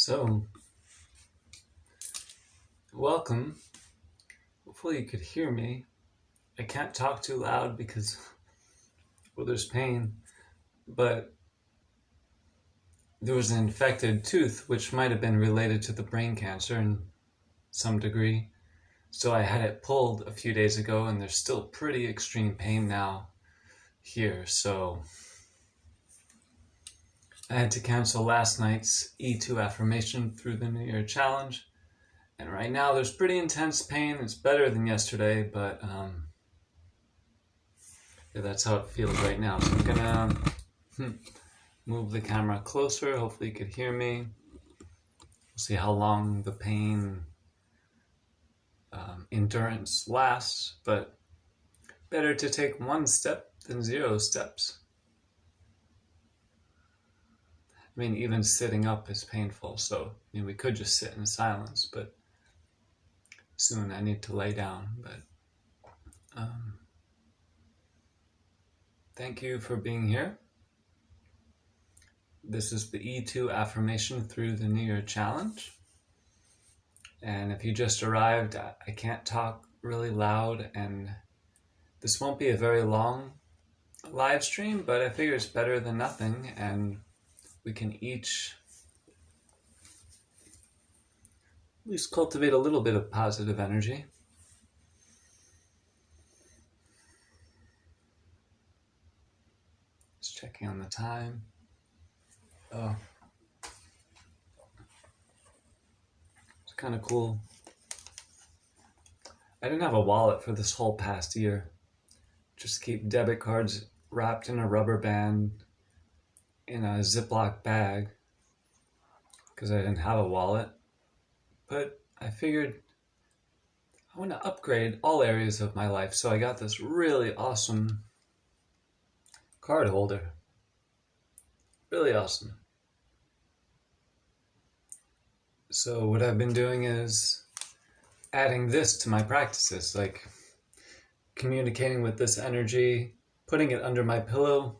So, welcome. Hopefully you could hear me. I can't talk too loud because, well, there's pain, but there was an infected tooth, which might have been related to the brain cancer in some degree. So I had it pulled a few days ago, and there's still pretty extreme pain now here. So I had to cancel last night's E2 affirmation through the New Year challenge. And right now there's pretty intense pain. It's better than yesterday, but yeah, that's how it feels right now. So I'm gonna move the camera closer. Hopefully you could hear me. We'll see how long the pain endurance lasts, but better to take one step than 0 steps. I mean, even sitting up is painful, so we could just sit in silence, but soon I need to lay down. But thank you for being here. This is the E2 affirmation through the New Year challenge. And if you just arrived, I can't talk really loud, and this won't be a very long live stream, but I figure it's better than nothing, and we can each at least cultivate a little bit of positive energy. Just checking on the time. Oh, it's kind of cool. I didn't have a wallet for this whole past year. Just keep debit cards wrapped in a rubber band in a Ziploc bag because I didn't have a wallet. But I figured I want to upgrade all areas of my life, so I got this really awesome card holder. Really awesome. So what I've been doing is adding this to my practices, like communicating with this energy, putting it under my pillow,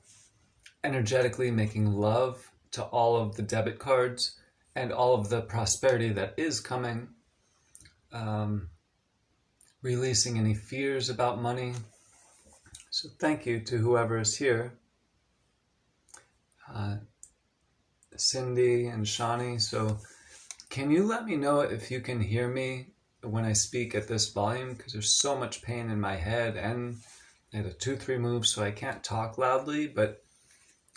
energetically making love to all of the debit cards and all of the prosperity that is coming, releasing any fears about money. So thank you to whoever is here, Cindy and Shawnee. So can you let me know if you can hear me when I speak at this volume? Because there's so much pain in my head, and I had a tooth removed, so I can't talk loudly, but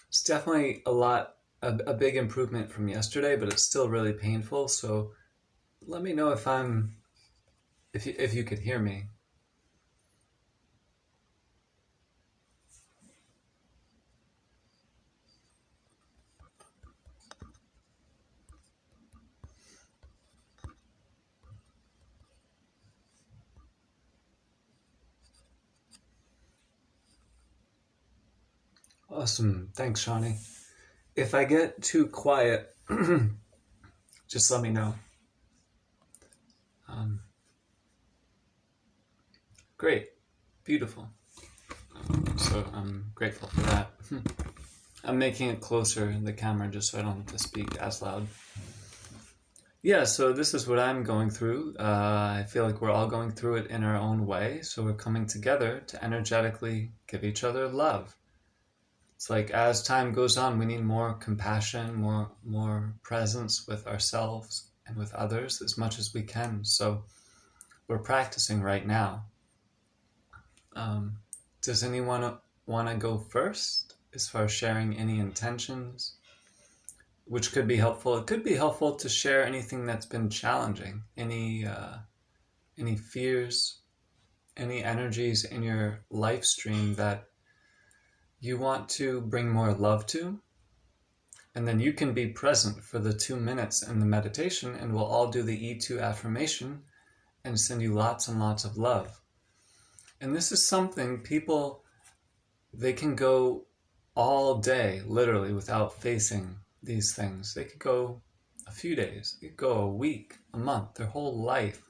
it's definitely a big improvement from yesterday, but it's still really painful. So let me know if you could hear me. Awesome. Thanks, Shawnee. If I get too quiet, just let me know. Great. Beautiful. So I'm grateful for that. I'm making it closer in the camera just so I don't have to speak as loud. Yeah, so this is what I'm going through. I feel like we're all going through it in our own way. So we're coming together to energetically give each other love. It's like as time goes on, we need more compassion, more presence with ourselves and with others as much as we can. So we're practicing right now. Does anyone want to go first as far as sharing any intentions, which could be helpful? It could be helpful to share anything that's been challenging, any fears, any energies in your life stream that you want to bring more love to. And then you can be present for the 2 minutes in the meditation, and we'll all do the E2 affirmation and send you lots and lots of love. And this is something people, they can go all day, literally, without facing these things. They could go a few days, they could go a week, a month, their whole life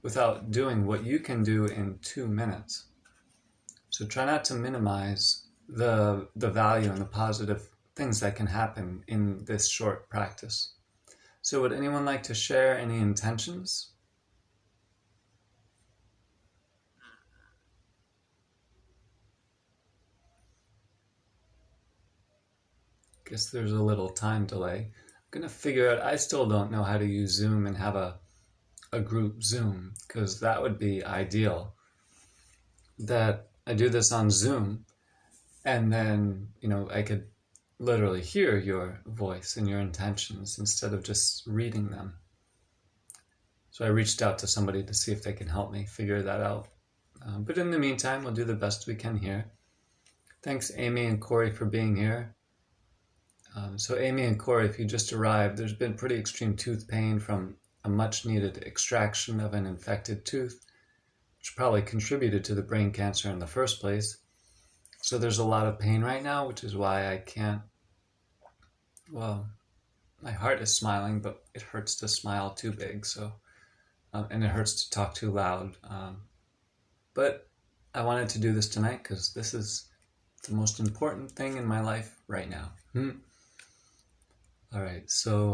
without doing what you can do in 2 minutes. So try not to minimize the value and the positive things that can happen in this short practice. So would anyone like to share any intentions? Guess there's a little time delay. I'm going to figure out, I still don't know how to use Zoom and have a group Zoom, because that would be ideal. That I do this on Zoom, and then, I could literally hear your voice and your intentions instead of just reading them. So I reached out to somebody to see if they can help me figure that out. But in the meantime, we'll do the best we can here. Thanks, Amy and Corey, for being here. So Amy and Corey, if you just arrived, there's been pretty extreme tooth pain from a much-needed extraction of an infected tooth, which probably contributed to the brain cancer in the first place. So there's a lot of pain right now, which is why I can't, well, my heart is smiling, but it hurts to smile too big, so, and it hurts to talk too loud. But I wanted to do this tonight because this is the most important thing in my life right now. All right, so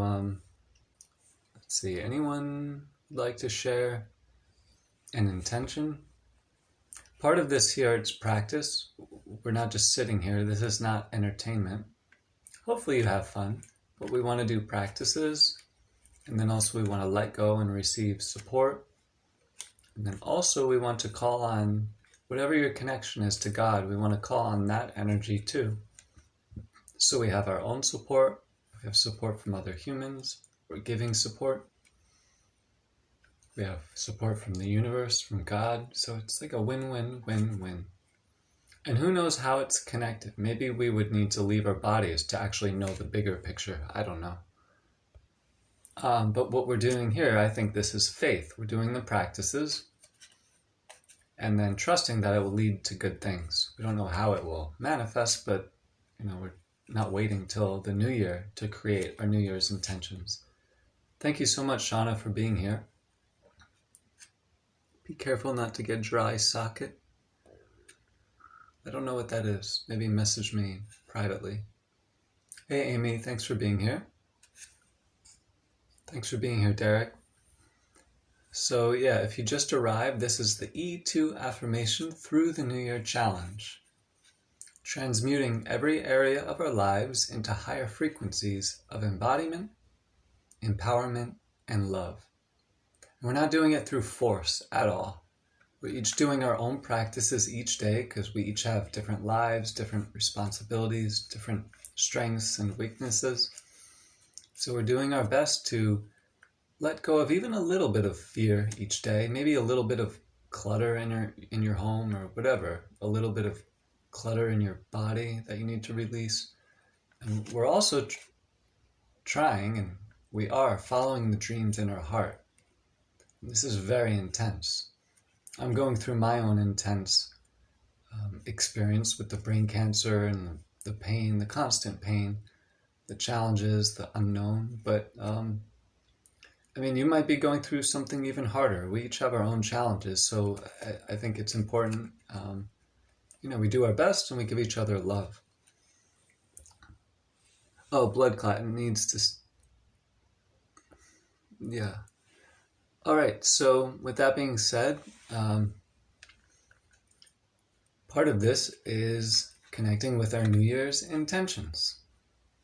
let's see, anyone like to share an intention? Part of this here, it's practice. We're not just sitting here. This is not entertainment. Hopefully you have fun, but we want to do practices, and then also we want to let go and receive support. And then also we want to call on whatever your connection is to God. We want to call on that energy too. So we have our own support. We have support from other humans. We're giving support. We have support from the universe, from God. So it's like a win-win, win-win. And who knows how it's connected? Maybe we would need to leave our bodies to actually know the bigger picture. I don't know. But what we're doing here, I think this is faith. We're doing the practices and then trusting that it will lead to good things. We don't know how it will manifest, but we're not waiting till the new year to create our New Year's intentions. Thank you so much, Shauna, for being here. Be careful not to get dry socket. I don't know what that is. Maybe message me privately. Hey, Amy, thanks for being here. Thanks for being here, Derek. So yeah, if you just arrived, this is the E2 affirmation through the New Year challenge. Transmuting every area of our lives into higher frequencies of embodiment, empowerment, and love. And we're not doing it through force at all. We're each doing our own practices each day because we each have different lives, different responsibilities, different strengths and weaknesses. So we're doing our best to let go of even a little bit of fear each day, maybe a little bit of clutter in your home or whatever, a little bit of clutter in your body that you need to release. And we're also trying, and we are following the dreams in our heart. This is very intense. I'm going through my own intense experience with the brain cancer and the pain, the constant pain, the challenges, the unknown. But you might be going through something even harder. We each have our own challenges, so I think it's important. We do our best and we give each other love. Oh, blood clot needs to... Yeah. All right, so with that being said, part of this is connecting with our New Year's intentions.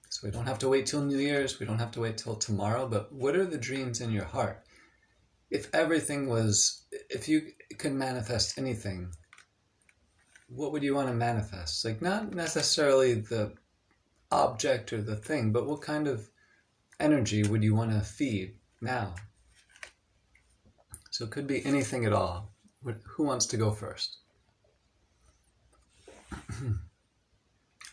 So we don't have to wait till New Year's, we don't have to wait till tomorrow, but what are the dreams in your heart? If you could manifest anything, what would you want to manifest? Like, not necessarily the object or the thing, but what kind of energy would you want to feed now? So it could be anything at all. Who wants to go first?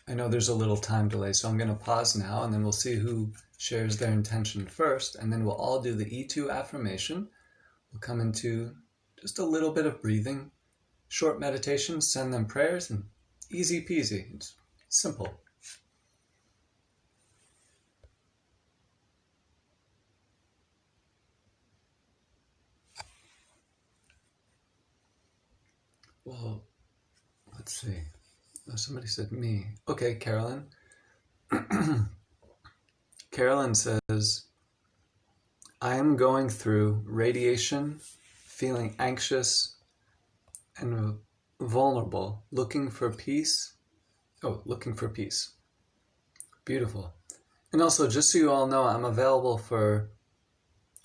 I know there's a little time delay, so I'm going to pause now, and then we'll see who shares their intention first, and then we'll all do the E2 affirmation. We'll come into just a little bit of breathing, short meditation, send them prayers, and easy peasy. It's simple. Well, let's see. Oh, somebody said me. Okay, Carolyn. Carolyn says, I am going through radiation, feeling anxious and vulnerable, looking for peace. Oh, looking for peace. Beautiful. And also, just so you all know, I'm available for,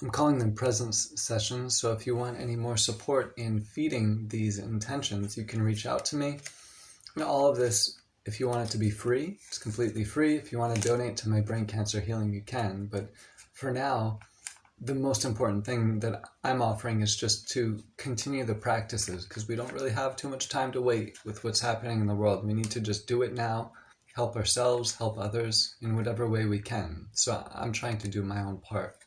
I'm calling them presence sessions. So if you want any more support in feeding these intentions, you can reach out to me. And all of this, if you want it to be free, it's completely free. If you want to donate to my brain cancer healing, you can. But for now, the most important thing that I'm offering is just to continue the practices, because we don't really have too much time to wait with what's happening in the world. We need to just do it now, help ourselves, help others in whatever way we can. So I'm trying to do my own part.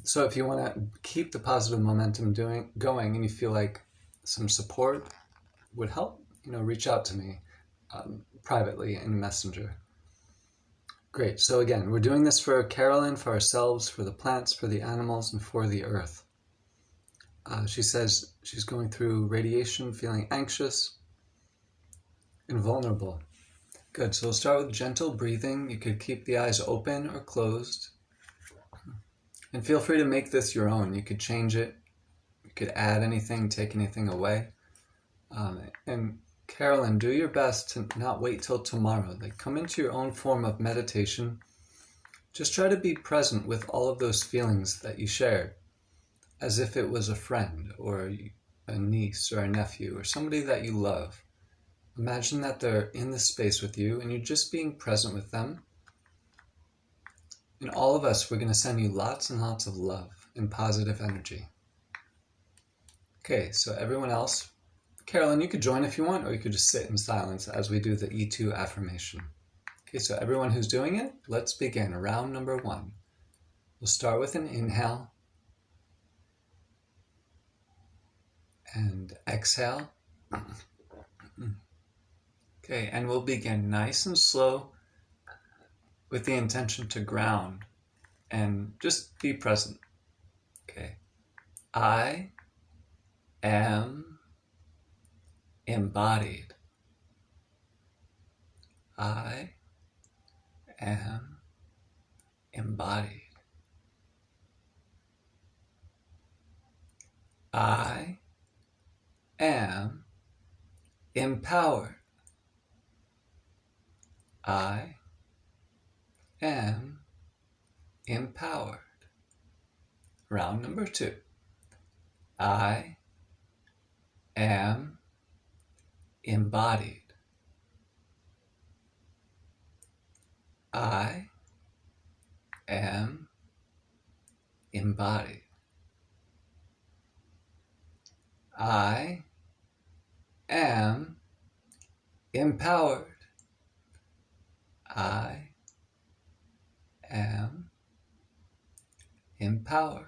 So if you want to keep the positive momentum going and you feel like some support would help, reach out to me privately in Messenger. Great. So again, we're doing this for Carolyn, for ourselves, for the plants, for the animals, and for the earth. She says she's going through radiation, feeling anxious and vulnerable. Good. So we'll start with gentle breathing. You could keep the eyes open or closed. And feel free to make this your own. You could change it. You could add anything, take anything away. And Carolyn, do your best to not wait till tomorrow. Like, come into your own form of meditation. Just try to be present with all of those feelings that you shared, as if it was a friend or a niece or a nephew or somebody that you love. Imagine that they're in the space with you and you're just being present with them. And all of us, we're going to send you lots and lots of love and positive energy. Okay, so everyone else, Carolyn, you could join if you want, or you could just sit in silence as we do the E2 affirmation. Okay, so everyone who's doing it, let's begin round number 1. We'll start with an inhale and exhale. Okay, and we'll begin nice and slow with the intention to ground and just be present. Okay, I am embodied. I am embodied. I am empowered. I am empowered. Round number 2. I am embodied. I am embodied. I am empowered. I am empowered.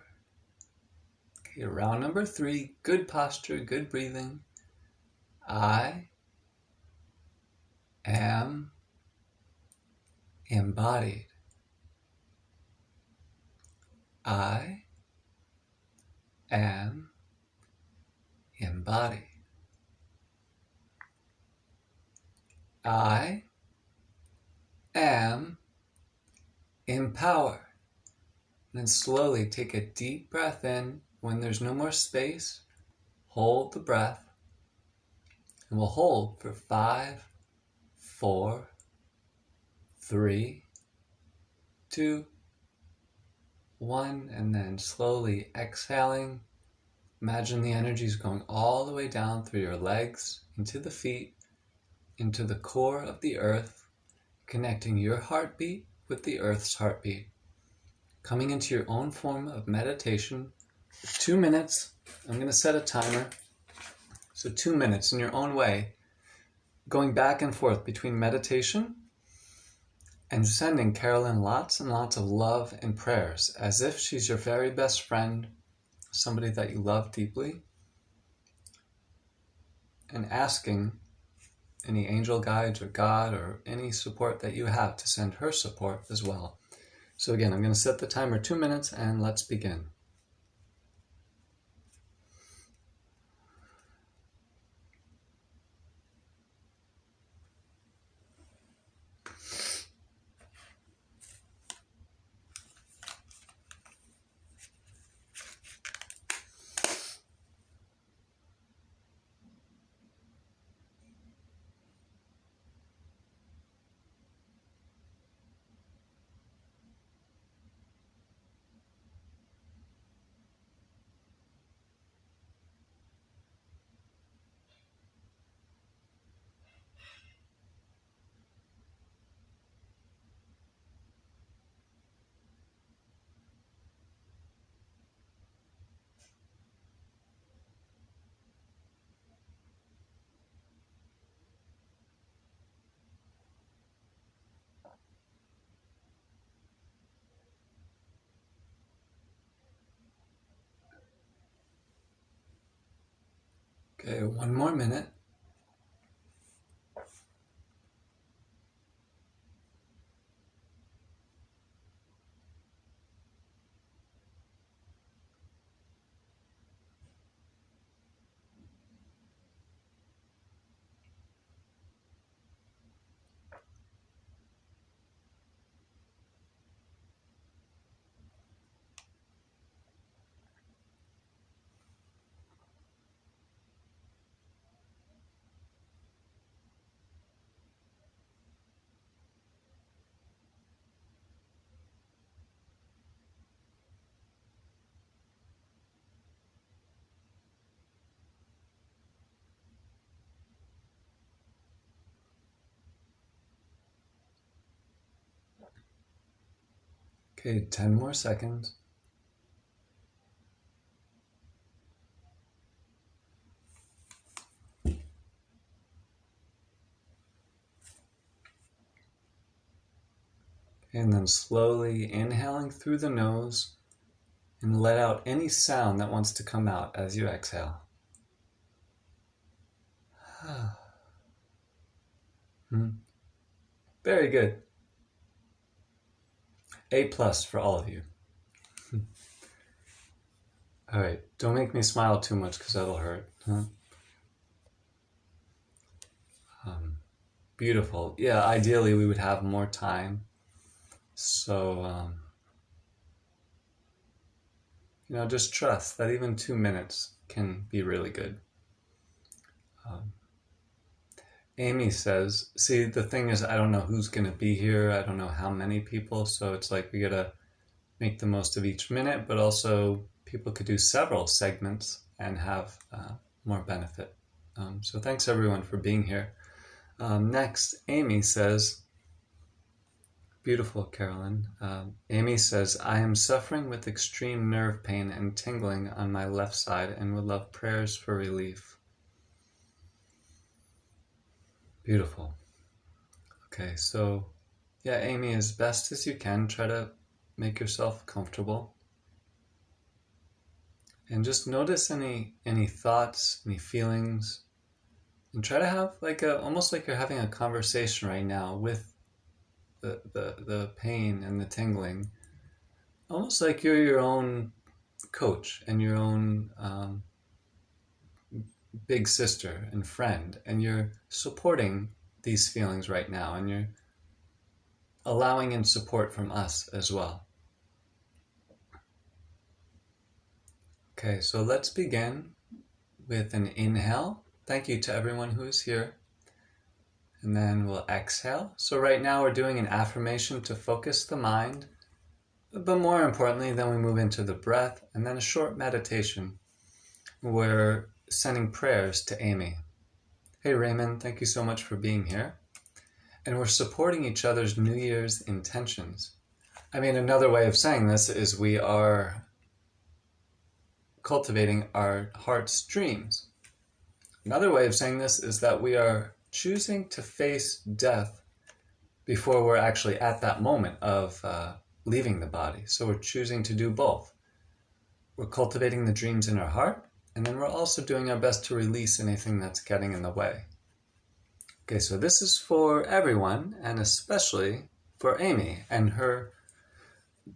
Okay, round number 3, good posture, good breathing. I am embodied. I am embodied. I am empowered. And then slowly take a deep breath in. When there's no more space, hold the breath. And we'll hold for 5, 4, 3, 2, 1, and then slowly exhaling. Imagine the energy is going all the way down through your legs, into the feet, into the core of the earth, connecting your heartbeat with the earth's heartbeat. Coming into your own form of meditation for 2 minutes. I'm going to set a timer. So 2 minutes in your own way, going back and forth between meditation and sending Carolyn lots and lots of love and prayers, as if she's your very best friend, somebody that you love deeply, and asking any angel guides or God or any support that you have to send her support as well. So again, I'm going to set the timer 2 minutes and let's begin. Okay, one more minute. Okay, 10 more seconds. And then slowly inhaling through the nose and let out any sound that wants to come out as you exhale. Very good. A+ for all of you. All right, don't make me smile too much because that'll hurt. Huh? Beautiful. Yeah, ideally we would have more time. So, just trust that even 2 minutes can be really good. Amy says, see, the thing is, I don't know who's going to be here. I don't know how many people. So it's like we got to make the most of each minute, but also people could do several segments and have more benefit. So thanks everyone for being here. Next, Amy says, beautiful, Carolyn. Amy says, I am suffering with extreme nerve pain and tingling on my left side and would love prayers for relief. Beautiful. Okay, so yeah, Amy, as best as you can, try to make yourself comfortable. And just notice any thoughts, any feelings, and try to have almost like you're having a conversation right now with the pain and the tingling, almost like you're your own coach and your own big sister and friend, and you're supporting these feelings right now, and you're allowing in support from us as well. Okay, so let's begin with an inhale. Thank you to everyone who is here. And then we'll exhale. So right now we're doing an affirmation to focus the mind, but more importantly, then we move into the breath and then a short meditation. We're sending prayers to Amy. Hey Raymond, thank you so much for being here. And we're supporting each other's New Year's intentions. I mean, another way of saying this is we are cultivating our heart's dreams. Another way of saying this is that we are choosing to face death before we're actually at that moment of leaving the body. So we're choosing to do both. We're cultivating the dreams in our heart, and then we're also doing our best to release anything that's getting in the way. Okay, so this is for everyone, and especially for Amy and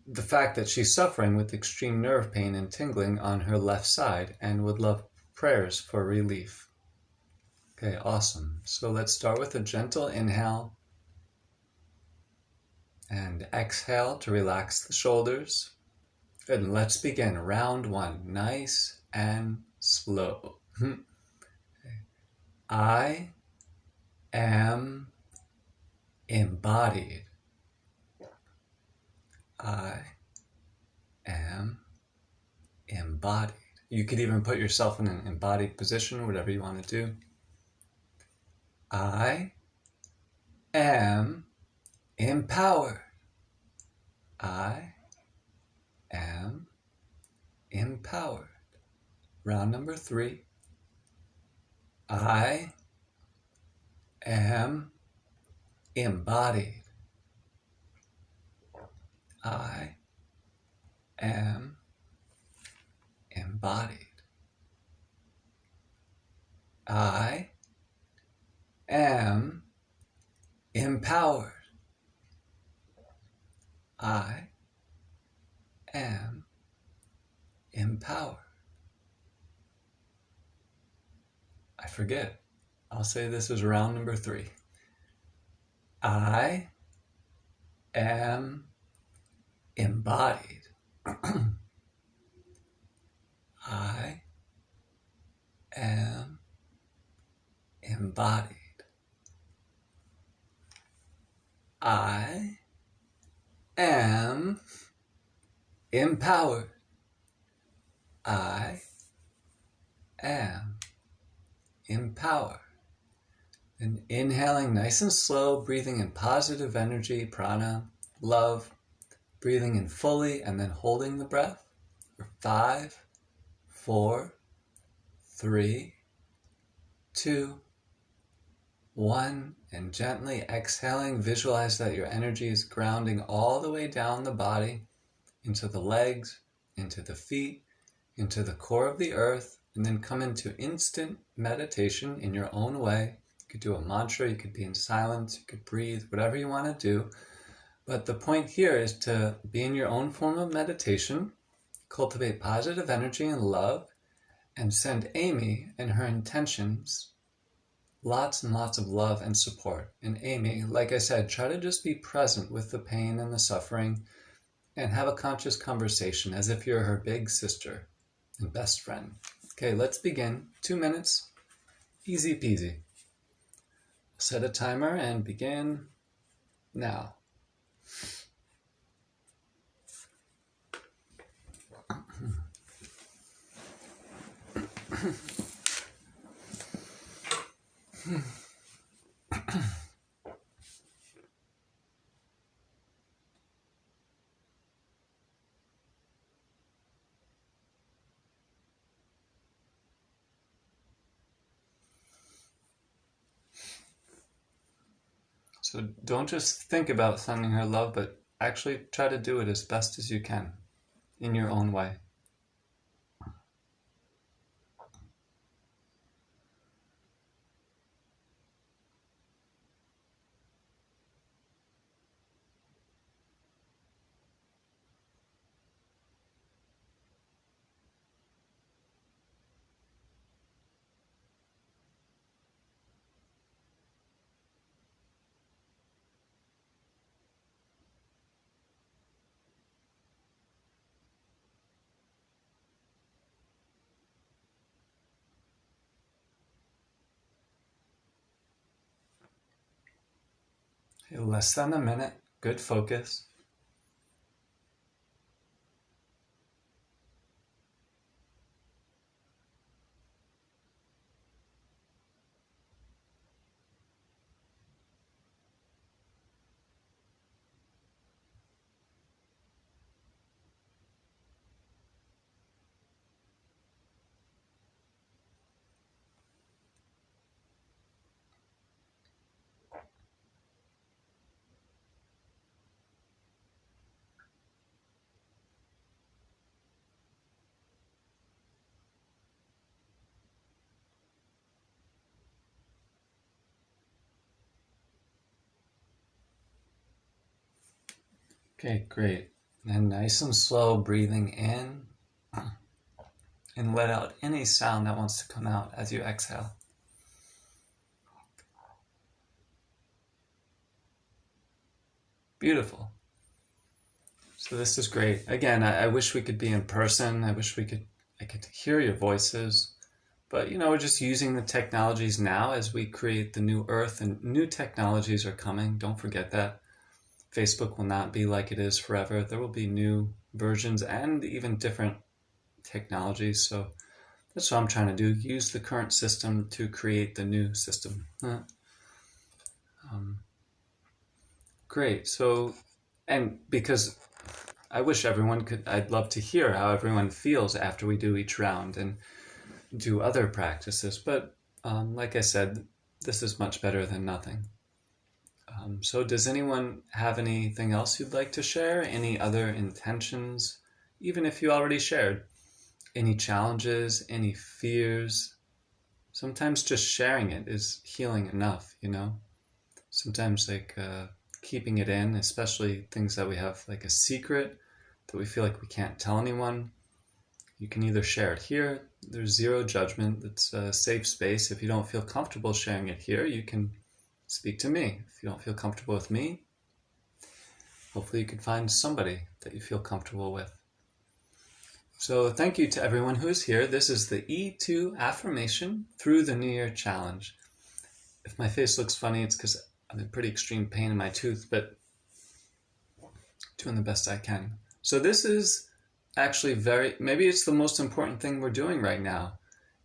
the fact that she's suffering with extreme nerve pain and tingling on her left side and would love prayers for relief. Okay, awesome. So let's start with a gentle inhale and exhale to relax the shoulders. Good, and let's begin round one, nice and slow. I am embodied. I am embodied. You could even put yourself in an embodied position, whatever you want to do. I am empowered. I am empowered. Round number 3. I am embodied. I am embodied. I am empowered. I am empowered. I forget. I'll say this is round number 3. I am embodied. I am embodied. I am empowered. I am empowered. And inhaling nice and slow, breathing in positive energy, prana, love, breathing in fully and then holding the breath for 5, 4, 3, 2, 1, and gently exhaling. Visualize that your energy is grounding all the way down the body, into the legs, into the feet, into the core of the earth, and then come into instant meditation in your own way. You could do a mantra, you could be in silence, you could breathe, whatever you want to do. But the point here is to be in your own form of meditation, cultivate positive energy and love, and send Amy and her intentions lots and lots of love and support. And Amy, like I said, try to just be present with the pain and the suffering and have a conscious conversation as if you're her big sister and best friend. Okay, let's begin. 2 minutes, easy peasy. Set a timer and begin now. So don't just think about sending her love, but actually try to do it as best as you can in your own way. Less than a minute, good focus. Okay, great. And nice and slow breathing in and let out any sound that wants to come out as you exhale. Beautiful. So this is great. Again, I wish we could be in person. I wish I could hear your voices. But, we're just using the technologies now as we create the new earth, and new technologies are coming. Don't forget that. Facebook will not be like it is forever. There will be new versions and even different technologies. So that's what I'm trying to do. Use the current system to create the new system. Great. So, and because I wish everyone could, I'd love to hear how everyone feels after we do each round and do other practices. But like I said, this is much better than nothing. So does anyone have anything else you'd like to share? Any other intentions? Even if you already shared. Any challenges, any fears, Sometimes just sharing it is healing enough, Sometimes keeping it in, especially things that we have like a secret that we feel like we can't tell anyone. You can either share it here. There's zero judgment. It's a safe space. If you don't feel comfortable sharing it here, you can speak to me. If you don't feel comfortable with me, hopefully you can find somebody that you feel comfortable with. So thank you to everyone who is here. This is the E2 affirmation through the New Year challenge. If my face looks funny, it's because I'm in pretty extreme pain in my tooth, but doing the best I can. So this is actually maybe it's the most important thing we're doing right now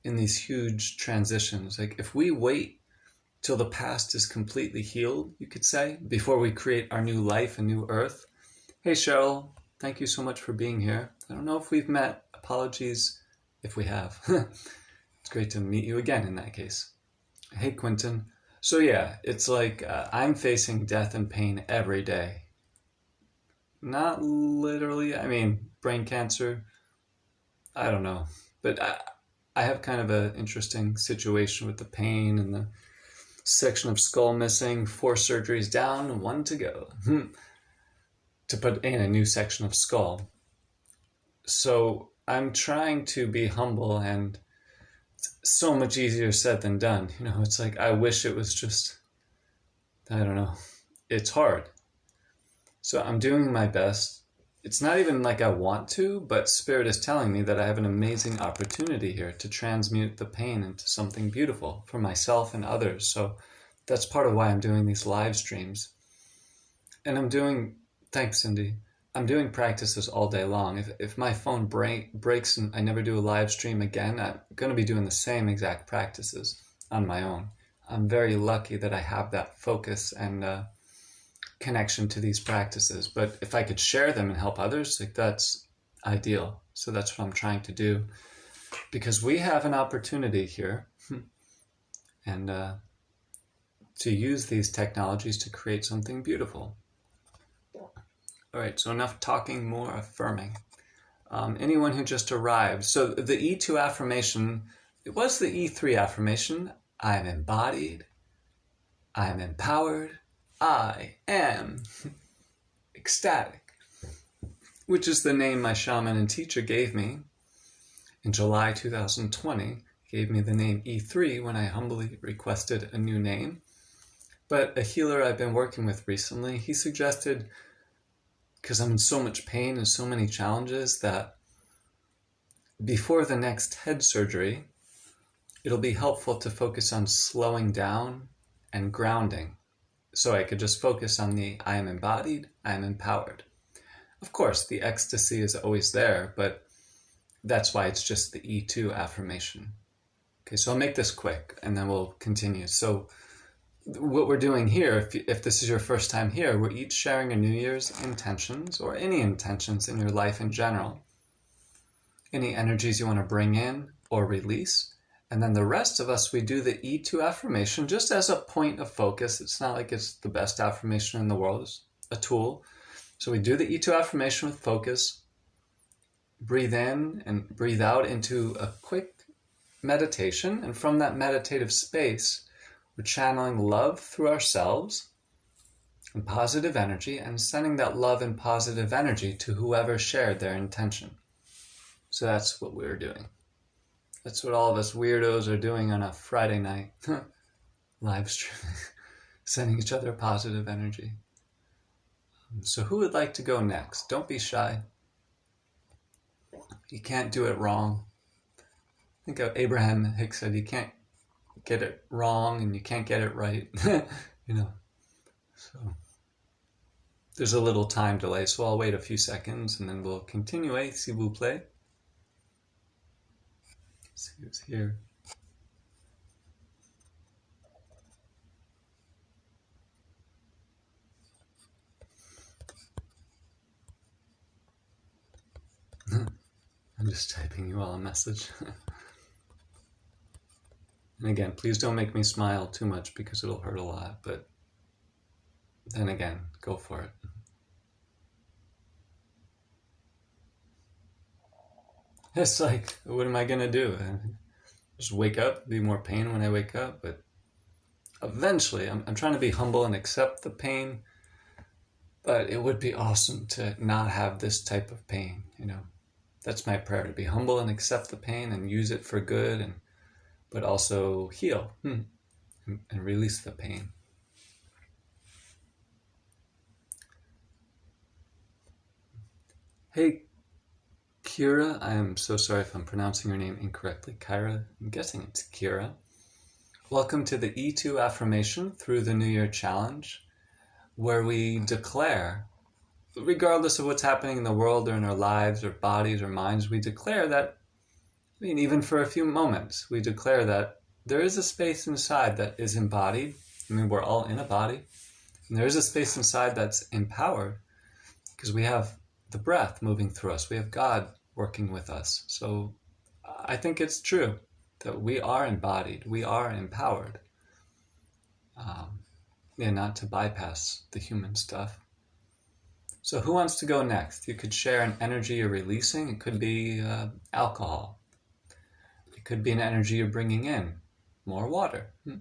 in these huge transitions. Like if we wait till the past is completely healed, you could say, before we create our new life, a new earth. Hey, Cheryl, thank you so much for being here. I don't know if we've met. Apologies if we have. It's great to meet you again in that case. Hey, Quentin. So yeah, it's like I'm facing death and pain every day. Not literally. I mean, brain cancer. I don't know. But I have kind of an interesting situation with the pain and the section of skull missing, 4 surgeries down, 1 to go. To put in a new section of skull. So I'm trying to be humble, and it's so much easier said than done. It's like I wish it was just, I don't know. It's hard. So I'm doing my best. It's not even like I want to, but Spirit is telling me that I have an amazing opportunity here to transmute the pain into something beautiful for myself and others. So that's part of why I'm doing these live streams. And thanks, Cindy. I'm doing practices all day long. If my phone breaks and I never do a live stream again, I'm going to be doing the same exact practices on my own. I'm very lucky that I have that focus and connection to these practices. But if I could share them and help others, that's ideal. So that's what I'm trying to do, because we have an opportunity here and to use these technologies to create something beautiful. All right, so enough talking, more affirming. Anyone who just arrived. So the E2 affirmation, it was the E3 affirmation. I am embodied. I am empowered. I am ecstatic, which is the name my shaman and teacher gave me in July 2020. He gave me the name E3 when I humbly requested a new name. But a healer I've been working with recently, he suggested, because I'm in so much pain and so many challenges, that before the next head surgery, it'll be helpful to focus on slowing down and grounding. So I could just focus on the I am embodied, I am empowered. Of course, the ecstasy is always there, but that's why it's just the E2 affirmation. Okay, so I'll make this quick and then we'll continue. So what we're doing here, if this is your first time here, we're each sharing a New Year's intentions, or any intentions in your life in general. Any energies you want to bring in or release. And then the rest of us, we do the E2 affirmation just as a point of focus. It's not like it's the best affirmation in the world. It's a tool. So we do the E2 affirmation with focus. Breathe in and breathe out into a quick meditation. And from that meditative space, we're channeling love through ourselves and positive energy, and sending that love and positive energy to whoever shared their intention. So that's what we're doing. That's what all of us weirdos are doing on a Friday night. Live streaming. Sending each other positive energy. So who would like to go next? Don't be shy. You can't do it wrong. I think Abraham Hicks said you can't get it wrong and you can't get it right. So there's a little time delay, so I'll wait a few seconds and then we'll continue. S'il vous plaît. See who's here. I'm just typing you all a message. And again, please don't make me smile too much because it'll hurt a lot, but then again, go for it. It's like, what am I going to do? just wake up, be more pain when I wake up, but eventually I'm trying to be humble and accept the pain, but it would be awesome to not have this type of pain, you know. That's my prayer, to be humble and accept the pain and use it for good, but also heal and release the pain. Hey, Kira, I am so sorry if I'm pronouncing your name incorrectly. Kyra, I'm guessing it's Kira. Welcome to the E2 Affirmation through the New Year Challenge, where we declare, regardless of what's happening in the world or in our lives or bodies or minds, we declare that, even for a few moments, we declare that there is a space inside that is embodied. We're all in a body. And there is a space inside that's empowered because we have the breath moving through us. We have God working with us. So I think it's true that we are embodied. We are empowered. Not to bypass the human stuff. So who wants to go next? You could share an energy you're releasing. It could be alcohol. It could be an energy you're bringing in. More water. It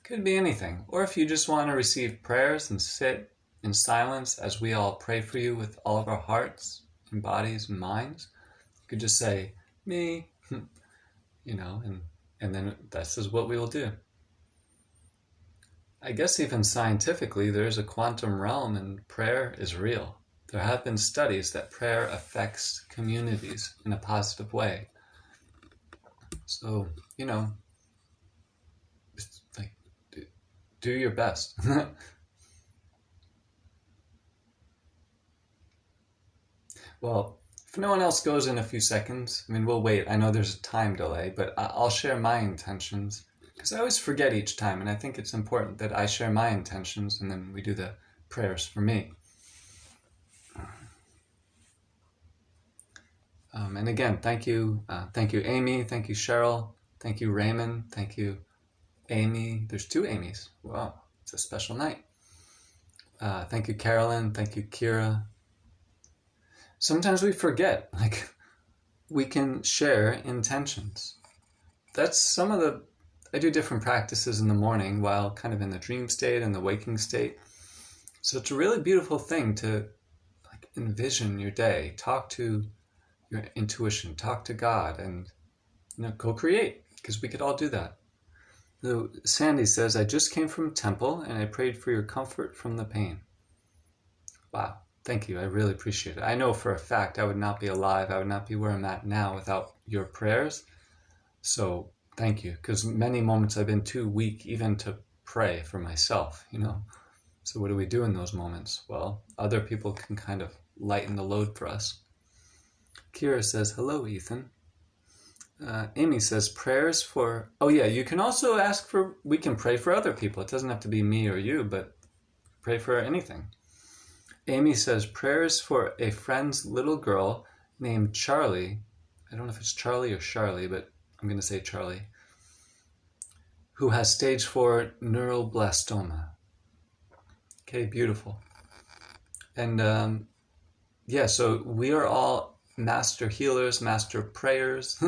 could be anything. Or if you just want to receive prayers and sit in silence as we all pray for you with all of our hearts and bodies and minds, you could just say, me, and then this is what we will do. I guess even scientifically, there's a quantum realm and prayer is real. There have been studies that prayer affects communities in a positive way. So, it's like, do your best. Well, if no one else goes in a few seconds, we'll wait. I know there's a time delay, but I'll share my intentions. Because I always forget each time, and I think it's important that I share my intentions, and then we do the prayers for me. And again, thank you, Amy, thank you, Cheryl, thank you, Raymond, thank you, Amy. There's 2 Amy's. Wow, it's a special night. Thank you, Carolyn, thank you, Kira. Sometimes we forget, we can share intentions. That's some of the... I do different practices in the morning while kind of in the dream state and the waking state. So it's a really beautiful thing to envision your day, talk to your intuition, talk to God, and co-create, because we could all do that. So Sandy says, I just came from temple and I prayed for your comfort from the pain. Wow, thank you. I really appreciate it. I know for a fact I would not be alive. I would not be where I'm at now without your prayers. So thank you, because many moments I've been too weak even to pray for myself, So what do we do in those moments? Well, other people can kind of lighten the load for us. Kira says, hello, Ethan. Amy says, prayers for... Oh yeah, you can also ask for... We can pray for other people. It doesn't have to be me or you, but pray for anything. Amy says, prayers for a friend's little girl named Charlie. I don't know if it's Charlie or Charlie, but I'm going to say Charlie, who has stage 4 neuroblastoma. Okay, beautiful. And so we are all master healers, master prayers,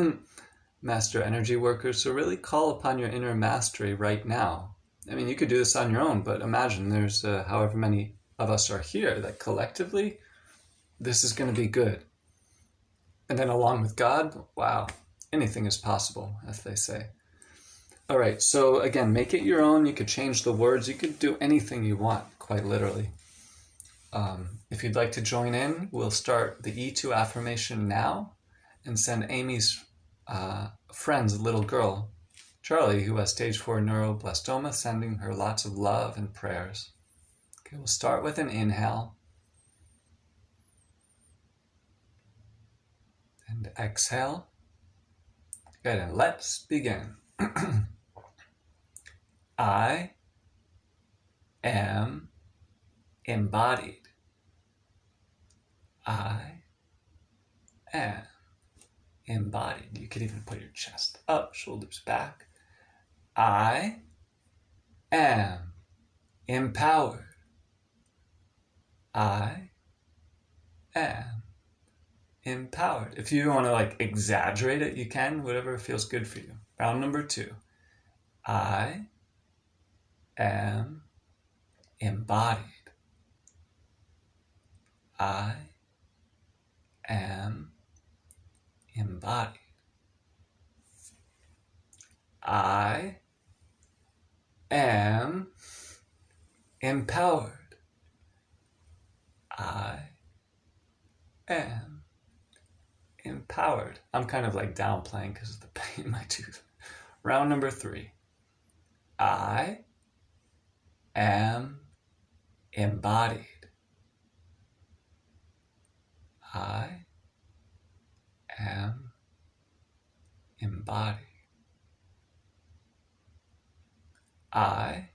master energy workers. So really call upon your inner mastery right now. You could do this on your own, but imagine there's however many of us are here that collectively, this is going to be good. And then along with God, wow, anything is possible, as they say. All right, so again, make it your own. You could change the words. You could do anything you want, quite literally. If you'd like to join in, we'll start the E2 affirmation now and send Amy's friend's little girl, Charlie, who has stage 4 neuroblastoma, sending her lots of love and prayers. Okay, we'll start with an inhale. And exhale. Good, and let's begin. I am embodied. I am embodied. You could even put your chest up, shoulders back. I am empowered. I am empowered. If you want to exaggerate it, you can, whatever feels good for you. Round number 2. I am embodied. I am embodied. I am empowered. I am empowered. I'm kind of like downplaying because of the pain in my tooth. Round number 3. I am embodied. I am embodied. I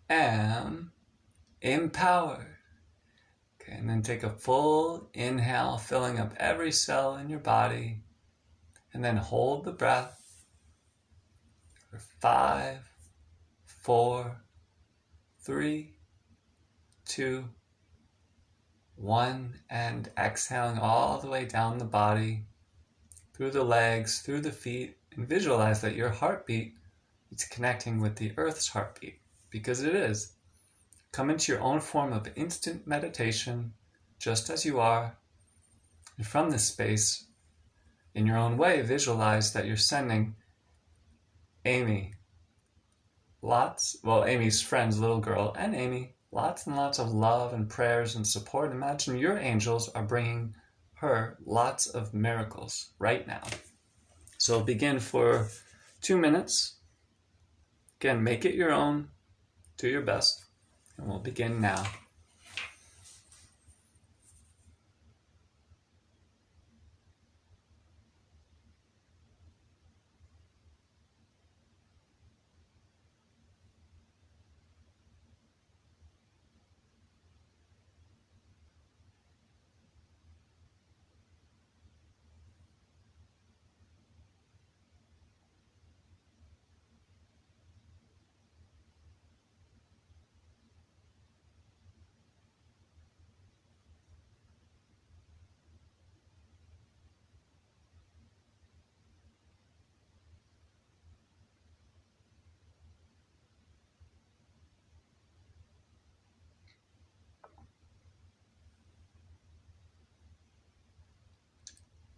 am empowered. Okay, and then take a full inhale, filling up every cell in your body, and then hold the breath for 5, 4, 3, 2, 1, and exhaling all the way down the body, through the legs, through the feet, and visualize that your heartbeat is connecting with the earth's heartbeat, because it is. Come into your own form of instant meditation, just as you are, and from this space, in your own way, visualize that you're sending Amy Amy's friends, little girl, and Amy, lots and lots of love and prayers and support. Imagine your angels are bringing her lots of miracles right now. So begin for 2 minutes. Again, make it your own. Do your best. And we'll begin now.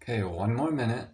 Okay, 1 more minute.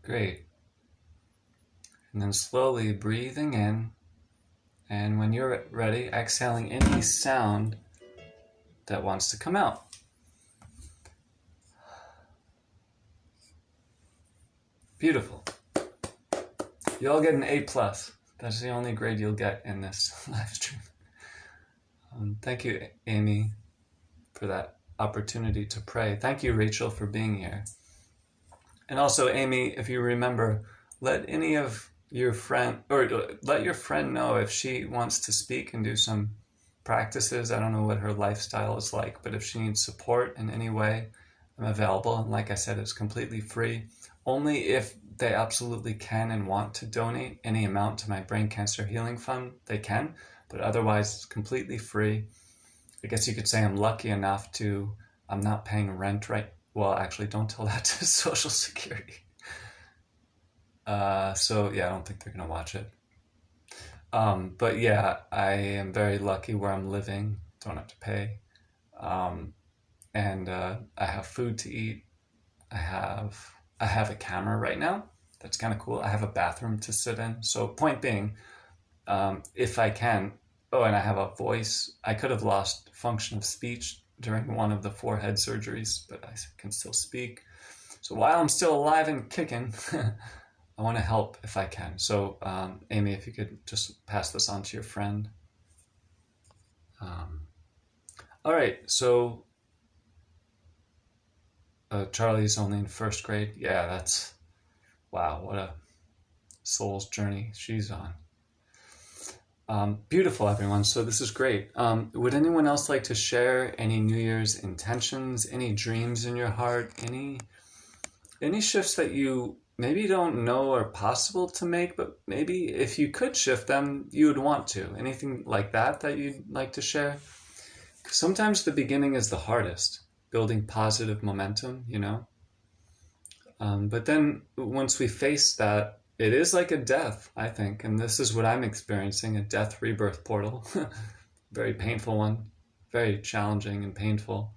Great. And then slowly breathing in, and when you're ready, exhaling any sound that wants to come out. Beautiful. You all get an A+. That's the only grade you'll get in this live stream. Thank you, Amy, for that opportunity to pray. Thank you, Rachel, for being here. And also, Amy, if you remember, let any of your friend, or let your friend know if she wants to speak and do some practices. I don't know what her lifestyle is like, but if she needs support in any way, I'm available. And like I said, it's completely free. Only if they absolutely can and want to donate any amount to my Brain Cancer Healing Fund, they can, but otherwise it's completely free. I guess you could say I'm lucky enough I'm not paying rent right. Well, actually, don't tell that to Social Security. So yeah, I don't think they're going to watch it. But yeah, I am very lucky where I'm living. Don't have to pay. And I have food to eat. I have a camera right now, that's kind of cool. I have a bathroom to sit in. So point being, if I can, oh, and I have a voice. I could have lost function of speech during one of the forehead surgeries, but I can still speak. So while I'm still alive and kicking, I want to help if I can. So Amy, if you could just pass this on to your friend. All right, so Charlie's only in first grade. Yeah, that's, wow, what a soul's journey she's on. Beautiful, everyone. So this is great. Would anyone else like to share any New Year's intentions, any dreams in your heart, any shifts that you maybe don't know are possible to make, but maybe if you could shift them, you would want to? Anything like that you'd like to share? Sometimes the beginning is the hardest, building positive momentum, you know? But then once we face that, it is like a death, I think. And this is what I'm experiencing, a death-rebirth portal. Very painful one, very challenging and painful.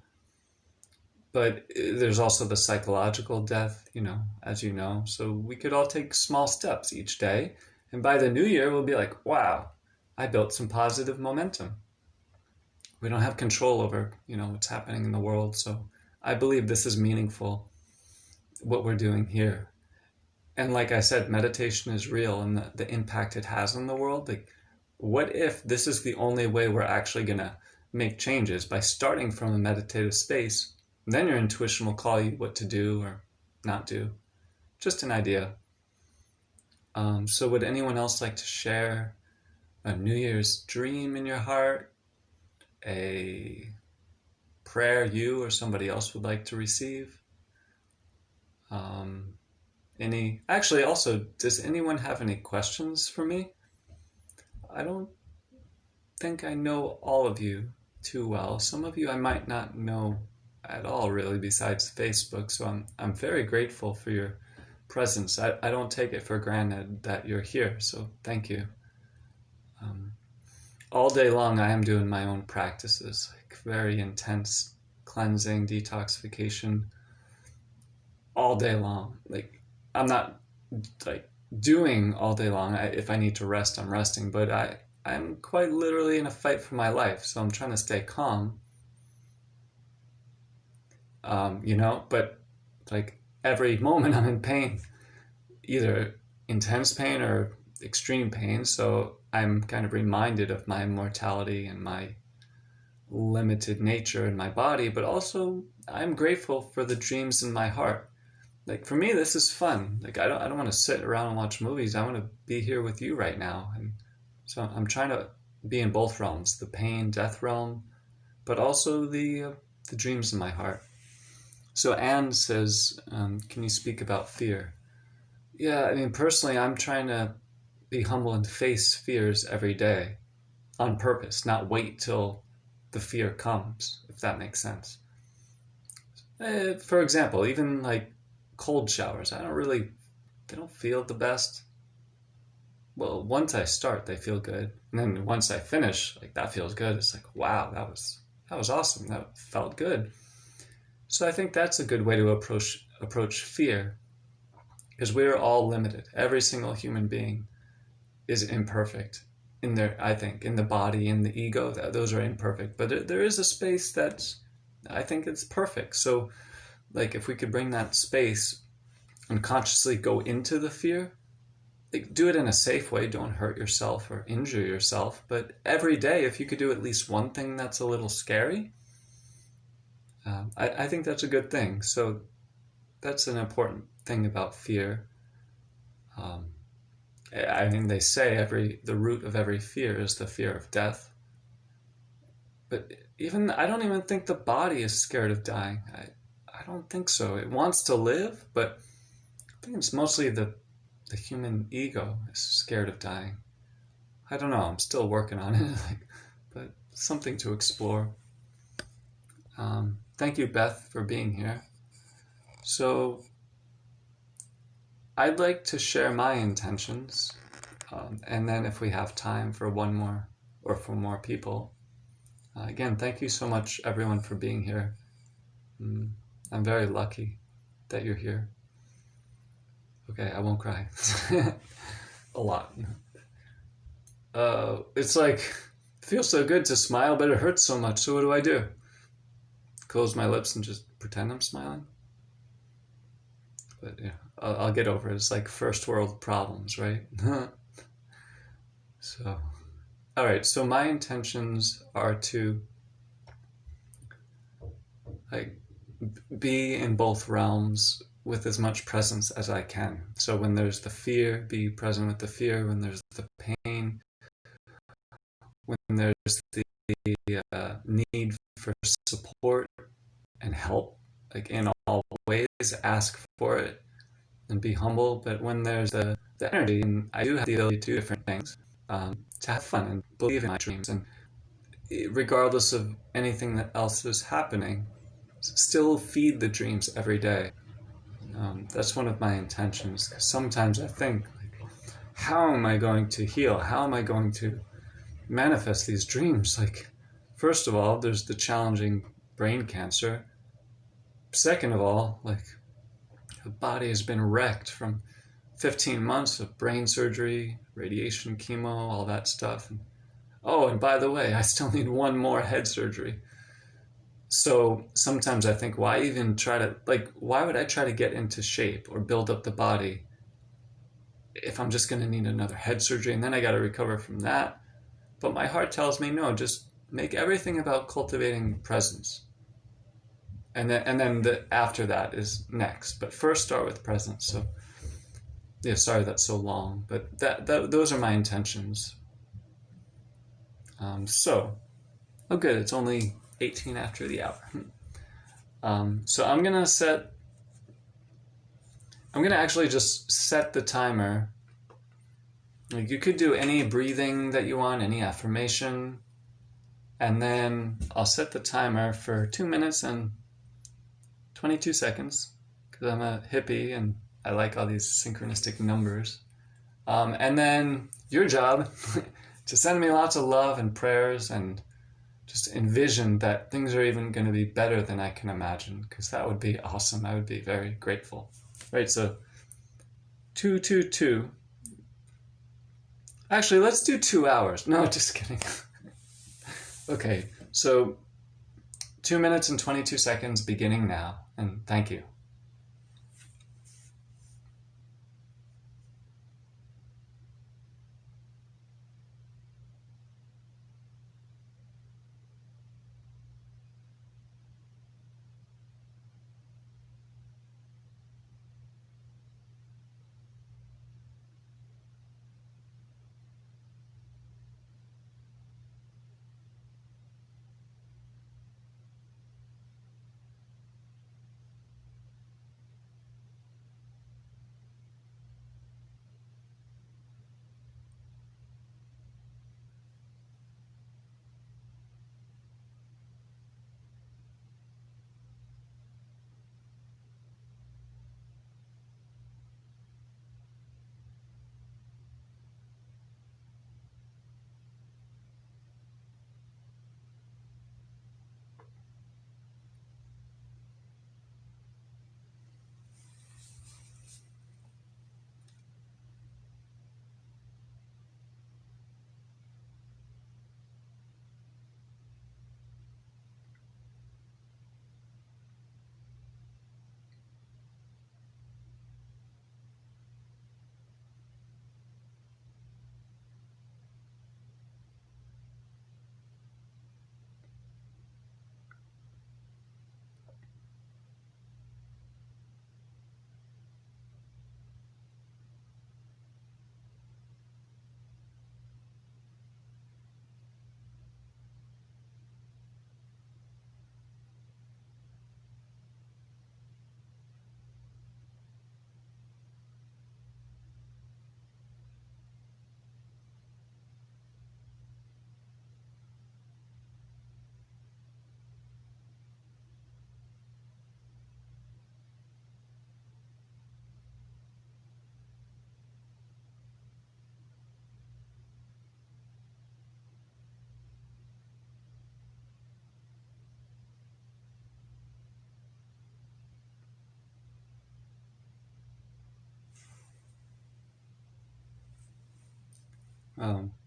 But there's also the psychological death, you know, as you know. So we could all take small steps each day. And by the new year, we'll be like, wow, I built some positive momentum. We don't have control over, you know, what's happening in the world. So I believe this is meaningful, what we're doing here. And like I said, meditation is real, and the impact it has on the world. Like, what if this is the only way we're actually going to make changes, by starting from a meditative space? Then your intuition will call you what to do or not do. Just an idea. So would anyone else like to share a New Year's dream in your heart? A prayer you or somebody else would like to receive? Actually, also, does anyone have any questions for me? I don't think I know all of you too well. Some of you I might not know at all, really, besides Facebook. So I'm very grateful for your presence. I don't take it for granted that you're here. So thank you. All day long, I am doing my own practices, like very intense cleansing, detoxification, all day long. Like, I'm not like doing all day long. If I need to rest, I'm resting, but I'm quite literally in a fight for my life. So I'm trying to stay calm, you know, but like every moment I'm in pain, either intense pain or extreme pain. So I'm kind of reminded of my mortality and my limited nature in my body, but also I'm grateful for the dreams in my heart. Like, for me, this is fun. Like, I don't want to sit around and watch movies. I want to be here with you right now. And so I'm trying to be in both realms, the pain, death realm, but also the dreams in my heart. So Anne says, can you speak about fear? Yeah, I mean, personally, I'm trying to be humble and face fears every day on purpose, not wait till the fear comes, if that makes sense. For example, even like cold showers, they don't feel the best. Well, once I start, they feel good. And then once I finish, like, that feels good. It's like, wow, that was awesome. That felt good. So I think that's a good way to approach fear, because we're all limited. Every single human being is imperfect in the body, in the ego. Those are imperfect. But there is a space that's, I think it's perfect. So, like, if we could bring that space and consciously go into the fear, like, do it in a safe way. Don't hurt yourself or injure yourself. But every day, if you could do at least one thing that's a little scary, I think that's a good thing. So that's an important thing about fear. I mean, they say the root of every fear is the fear of death. But I don't even think the body is scared of dying. I don't think so. It wants to live, but I think it's mostly the human ego is scared of dying. I don't know. I'm still working on it, but something to explore. Thank you, Beth, for being here. So I'd like to share my intentions, and then if we have time for one more or for more people. Again, thank you so much, everyone, for being here. I'm very lucky that you're here. Okay, I won't cry. A lot. It's like, it feels so good to smile, but it hurts so much. So what do? Close my lips and just pretend I'm smiling? But yeah, I'll get over it. It's like first world problems, right? So, all right. So my intentions are to like be in both realms with as much presence as I can. So when there's the fear, be present with the fear. When there's the pain, when there's the need for support and help, like in all ways, ask for it and be humble. But when there's the energy, and I do have the ability to do different things, to have fun and believe in my dreams, and regardless of anything that else is happening, still feed the dreams every day. That's one of my intentions. Sometimes I think, like, how am I going to heal? How am I going to manifest these dreams? Like, first of all, there's the challenging brain cancer. Second of all, like, the body has been wrecked from 15 months of brain surgery, radiation, chemo, all that stuff. And by the way, I still need one more head surgery. So sometimes I think, why would I try to get into shape or build up the body if I'm just going to need another head surgery and then I got to recover from that? But my heart tells me, no, just make everything about cultivating presence. And then after that is next. But first start with presence. So, yeah, sorry that's so long, but those are my intentions. Oh good, it's only 18 after the hour. So I'm gonna actually just set the timer. Like, you could do any breathing that you want, any affirmation, and then I'll set the timer for 2 minutes and 22 seconds because I'm a hippie and I like all these synchronistic numbers. And then your job to send me lots of love and prayers and just envision that things are even going to be better than I can imagine, because that would be awesome. I would be very grateful. Right, so 222. Actually, let's do 2 hours. No, just kidding. Okay, so 2 minutes and 22 seconds beginning now, and thank you.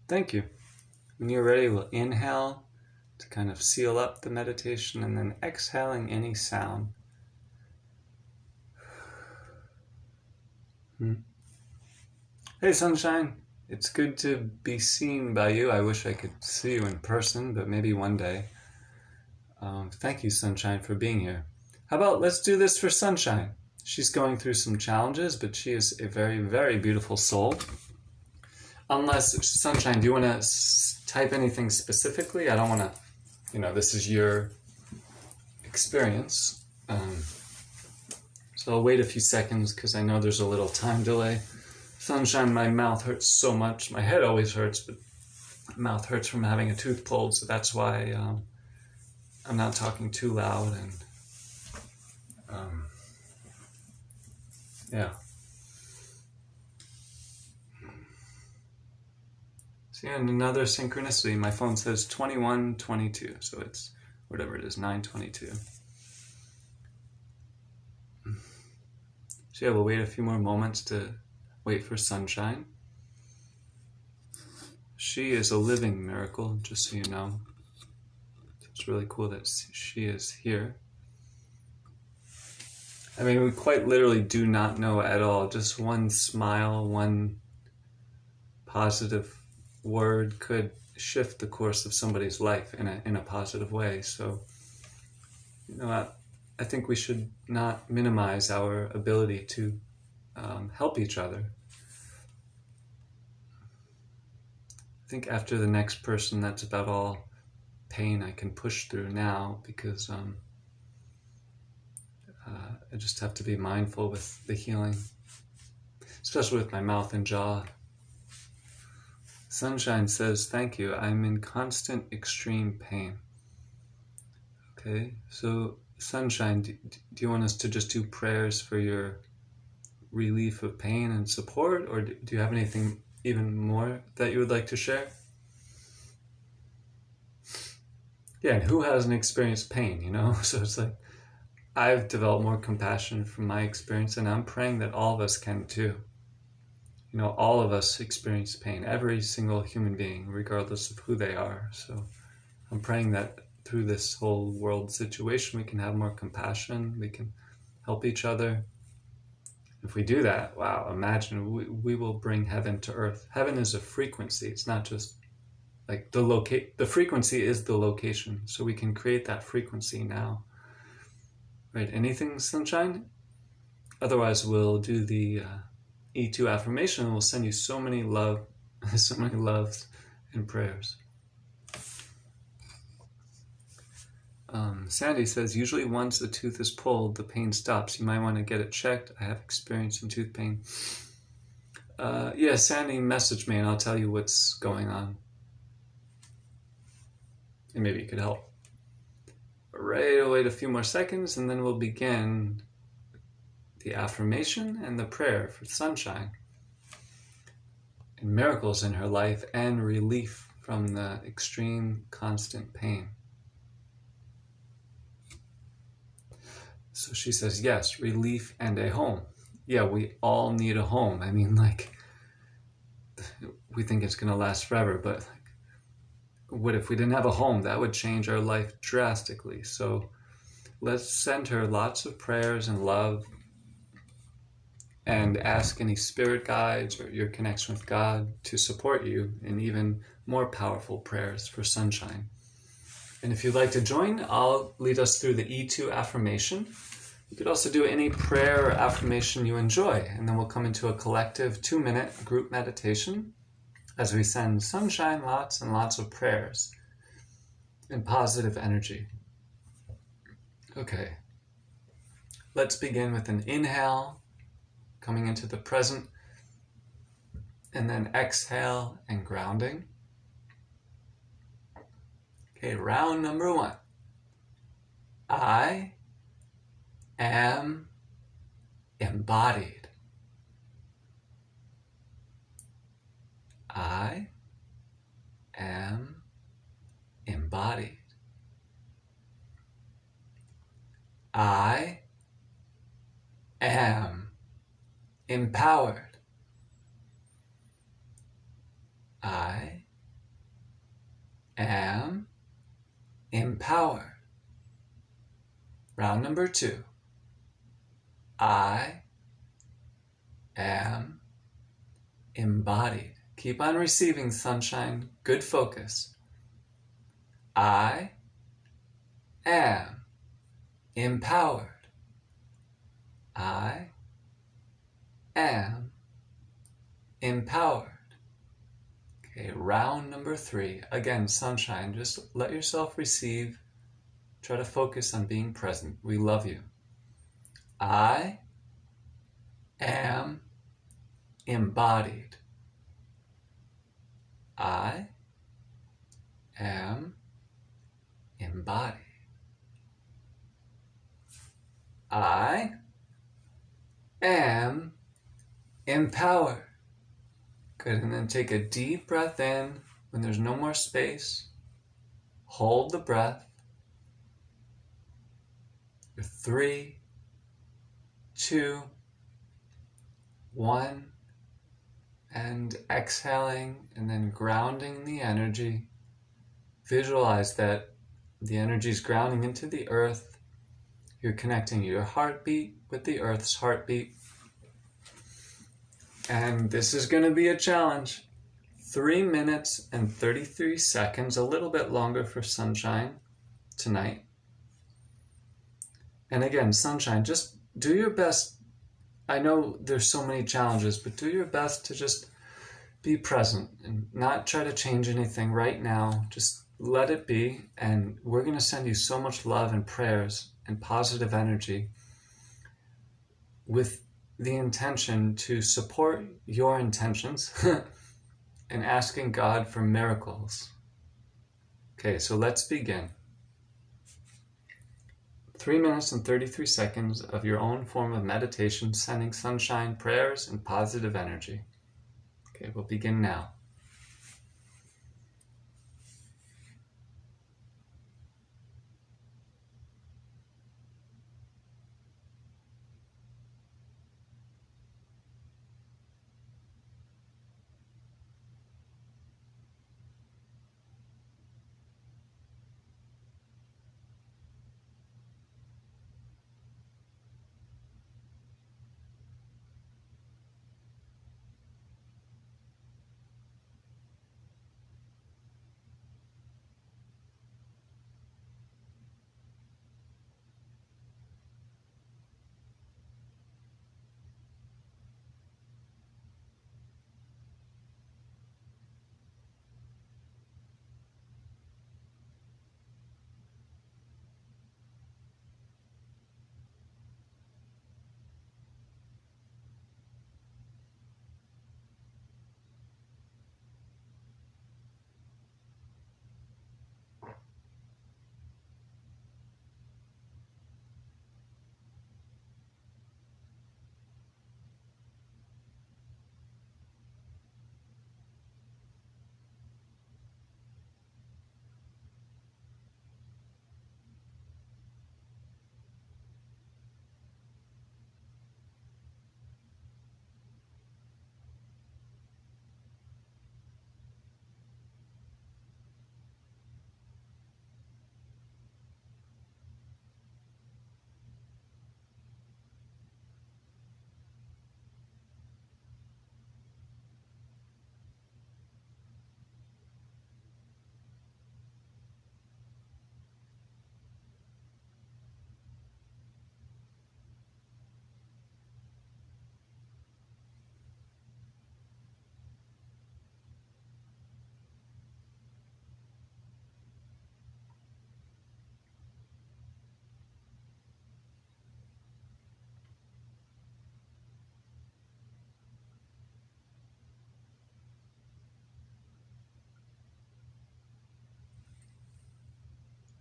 Thank you. When you're ready, we'll inhale to kind of seal up the meditation, and then exhaling any sound. Hey, Sunshine. It's good to be seen by you. I wish I could see you in person, but maybe one day. Thank you, Sunshine, for being here. How about let's do this for Sunshine? She's going through some challenges, but she is a very, very beautiful soul. Unless, Sunshine, do you want to type anything specifically? I don't want to, this is your experience. So I'll wait a few seconds because I know there's a little time delay. Sunshine, my mouth hurts so much. My head always hurts, but my mouth hurts from having a tooth pulled, so that's why I'm not talking too loud. And yeah. See, and another synchronicity. My phone says 21:22, so it's whatever it is, 9:22. So yeah, we'll wait a few more moments to wait for Sunshine. She is a living miracle, just so you know. It's really cool that she is here. I mean, we quite literally do not know at all. Just one smile, one positive word could shift the course of somebody's life in a positive way. So, I think we should not minimize our ability to help each other. I think after the next person, that's about all pain I can push through now, because I just have to be mindful with the healing, especially with my mouth and jaw. Sunshine says, thank you. I'm in constant extreme pain. Okay, so Sunshine, do you want us to just do prayers for your relief of pain and support, or do you have anything even more that you would like to share? Yeah, and who hasn't experienced pain, So it's like, I've developed more compassion from my experience, and I'm praying that all of us can too. All of us experience pain, every single human being, regardless of who they are. So I'm praying that through this whole world situation, we can have more compassion, we can help each other. If we do that, wow, imagine we will bring heaven to earth. Heaven is a frequency. It's not just like the frequency is the location. So we can create that frequency now. Right, anything, Sunshine? Otherwise, we'll do the E2 affirmation, and we'll send you so many loves and prayers. Sandy says, usually once a tooth is pulled, the pain stops. You might want to get it checked. I have experience in tooth pain. Yeah, Sandy, message me and I'll tell you what's going on. And maybe you could help. Right, wait a few more seconds, and then we'll begin the affirmation and the prayer for Sunshine and miracles in her life and relief from the extreme constant pain. So she says, yes, relief and a home. Yeah, we all need a home. I mean, we think it's going to last forever, but what if we didn't have a home? That would change our life drastically. So let's send her lots of prayers and love, and ask any spirit guides or your connection with God to support you in even more powerful prayers for Sunshine. And if you'd like to join, I'll lead us through the E2 affirmation. You could also do any prayer or affirmation you enjoy, and then we'll come into a collective 2-minute group meditation as we send Sunshine lots and lots of prayers and positive energy. Okay, let's begin with an inhale, coming into the present, and then exhale and grounding. Okay, round number 1. I am embodied. I am embodied. I am empowered. I am empowered. Round number 2. I am embodied. Keep on receiving, sunshine. Good focus. I am empowered. I am empowered. Okay, round number 3. Again, sunshine. Just let yourself receive. Try to focus on being present. We love you. I am embodied. I am embodied. I am empowered. Good, and then take a deep breath in when there's no more space. Hold the breath. 3, 2, 1, and exhaling and then grounding the energy. Visualize that the energy is grounding into the earth. You're connecting your heartbeat with the earth's heartbeat. And this is going to be a challenge. 3 minutes and 33 seconds, a little bit longer for sunshine tonight. And again, sunshine, just do your best. I know there's so many challenges, but do your best to just be present and not try to change anything right now. Just let it be. And we're going to send you so much love and prayers and positive energy with the intention to support your intentions and asking God for miracles. Okay, so let's begin. 3 minutes and 33 seconds of your own form of meditation, sending sunshine, prayers, and positive energy. Okay, we'll begin now.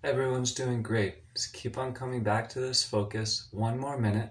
Everyone's doing great. Just keep on coming back to this focus. 1 more minute.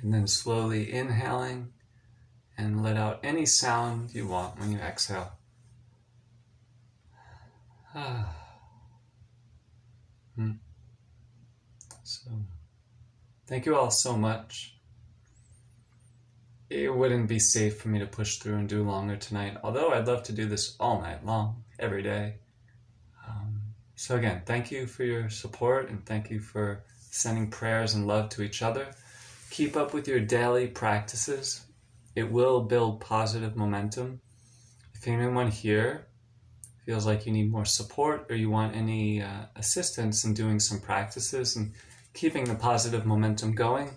And then slowly inhaling and let out any sound you want when you exhale. So, thank you all so much. It wouldn't be safe for me to push through and do longer tonight, although I'd love to do this all night long, every day. So again, thank you for your support and thank you for sending prayers and love to each other. Keep up with your daily practices. It will build positive momentum. If anyone here feels like you need more support or you want any assistance in doing some practices and keeping the positive momentum going,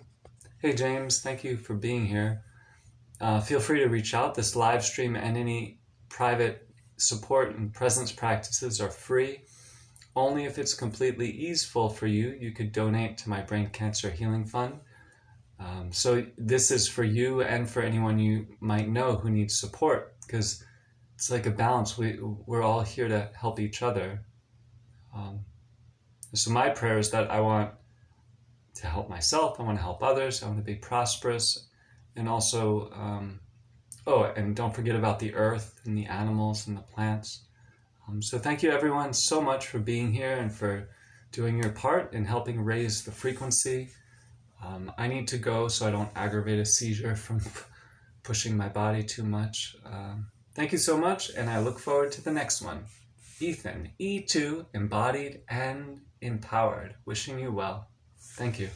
hey James, thank you for being here. Feel free to reach out. This live stream and any private support and presence practices are free. Only if it's completely easeful for you, you could donate to my Brain Cancer Healing Fund. So this is for you and for anyone you might know who needs support, because it's like a balance. We're all here to help each other. So my prayer is that I want to help myself, I want to help others, I want to be prosperous, and also, and don't forget about the earth and the animals and the plants. So thank you everyone so much for being here and for doing your part in helping raise the frequency. I need to go so I don't aggravate a seizure from pushing my body too much. Thank you so much, and I look forward to the next one. Ethan, E2, Embodied and Empowered, wishing you well. Thank you.